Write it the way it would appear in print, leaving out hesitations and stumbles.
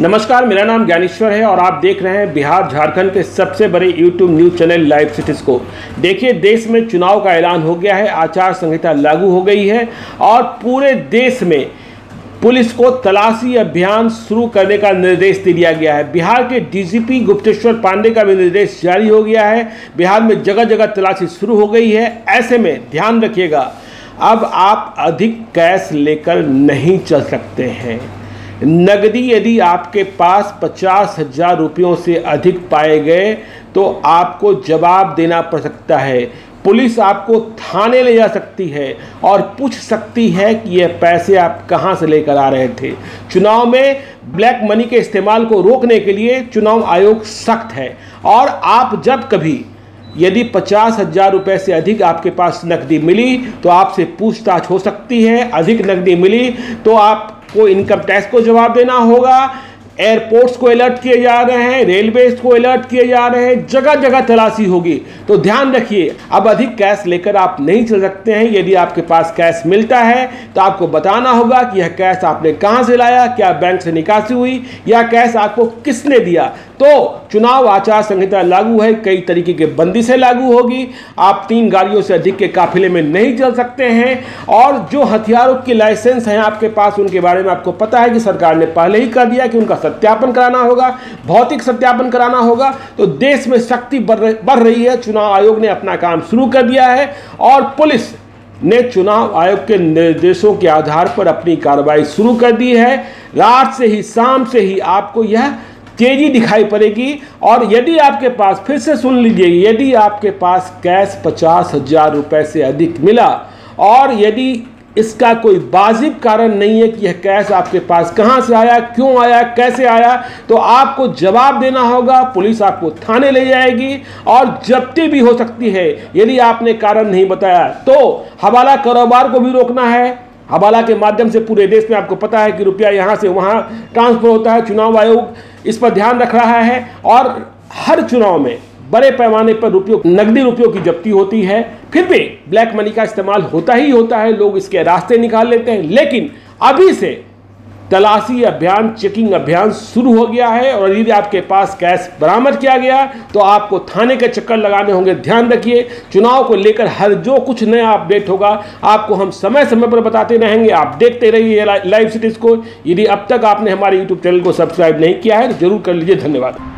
नमस्कार, मेरा नाम ज्ञानेश्वर है और आप देख रहे हैं बिहार झारखंड के सबसे बड़े YouTube news channel live cities को। देखिए, देश में चुनाव का ऐलान हो गया है, आचार संहिता लागू हो गई है और पूरे देश में पुलिस को तलाशी अभियान शुरू करने का निर्देश दे दिया गया है। बिहार के डीजीपी गुप्तेश्वर पांडे का भी निर्देश जारी हो गया है। बिहार में जगह जगह तलाशी शुरू हो गई है। ऐसे में ध्यान रखिएगा, अब आप अधिक कैश लेकर नहीं चल सकते हैं। नकदी यदि आपके पास 50,000 रुपयों से अधिक पाए गए तो आपको जवाब देना पड़ सकता है। पुलिस आपको थाने ले जा सकती है और पूछ सकती है कि यह पैसे आप कहां से लेकर आ रहे थे। चुनाव में ब्लैक मनी के इस्तेमाल को रोकने के लिए चुनाव आयोग सख्त है और आप जब कभी यदि 50,000 रुपये से अधिक आपके पास नकदी मिली तो आपसे पूछताछ हो सकती है। अधिक नकदी मिली तो आपको इनकम टैक्स को जवाब देना होगा। एयरपोर्ट्स को अलर्ट किए जा रहे हैं, रेलवेज को अलर्ट किए जा रहे हैं, जगह जगह तलाशी होगी। तो ध्यान रखिए, अब अधिक कैश लेकर आप नहीं चल सकते हैं। यदि आपके पास कैश मिलता है तो आपको बताना होगा कि यह कैश आपने कहां से लाया, क्या बैंक से निकासी हुई या कैश आपको किसने दिया। तो चुनाव आचार संहिता लागू है, कई तरीके की बंदिशें लागू होगी। आप 3 गाड़ियों से अधिक के काफिले में नहीं चल सकते हैं और जो हथियारों के लाइसेंस हैं आपके पास, उनके बारे में आपको पता है कि सरकार ने पहले ही कर दिया कि उनका सत्यापन कराना होगा, भौतिक सत्यापन कराना होगा। तो देश में शक्ति बढ़ रही है। चुनाव आयोग ने अपना काम शुरू कर दिया है और पुलिस ने चुनाव आयोग के निर्देशों के आधार पर अपनी कार्रवाई शुरू कर दी है। रात से ही, शाम से ही आपको यह तेजी दिखाई पड़ेगी। और यदि आपके पास, फिर से सुन लीजिए, यदि आपके पास कैश 50,000 रुपये से अधिक मिला और यदि इसका कोई वाजिब कारण नहीं है कि यह कैश आपके पास कहां से आया, क्यों आया, कैसे आया, तो आपको जवाब देना होगा। पुलिस आपको थाने ले जाएगी और जब्ती भी हो सकती है यदि आपने कारण नहीं बताया। तो हवाला कारोबार को भी रोकना है। हवाला के माध्यम से पूरे देश में आपको पता है कि रुपया यहाँ से वहाँ ट्रांसफर होता है। चुनाव आयोग इस पर ध्यान रख रहा है और हर चुनाव में बड़े पैमाने पर नकदी रुपयों की जब्ती होती है। फिर भी ब्लैक मनी का इस्तेमाल होता ही होता है, लोग इसके रास्ते निकाल लेते हैं। लेकिन अभी से तलाशी अभियान, चेकिंग अभियान शुरू हो गया है और यदि आपके पास कैश बरामद किया गया तो आपको थाने के चक्कर लगाने होंगे। ध्यान रखिए, चुनाव को लेकर हर जो कुछ नया अपडेट होगा आपको हम समय समय पर बताते रहेंगे। आप देखते रहिए लाइव सिटीज़ को। यदि अब तक आपने हमारे यूट्यूब चैनल को सब्सक्राइब नहीं किया है तो जरूर कर लीजिए। धन्यवाद।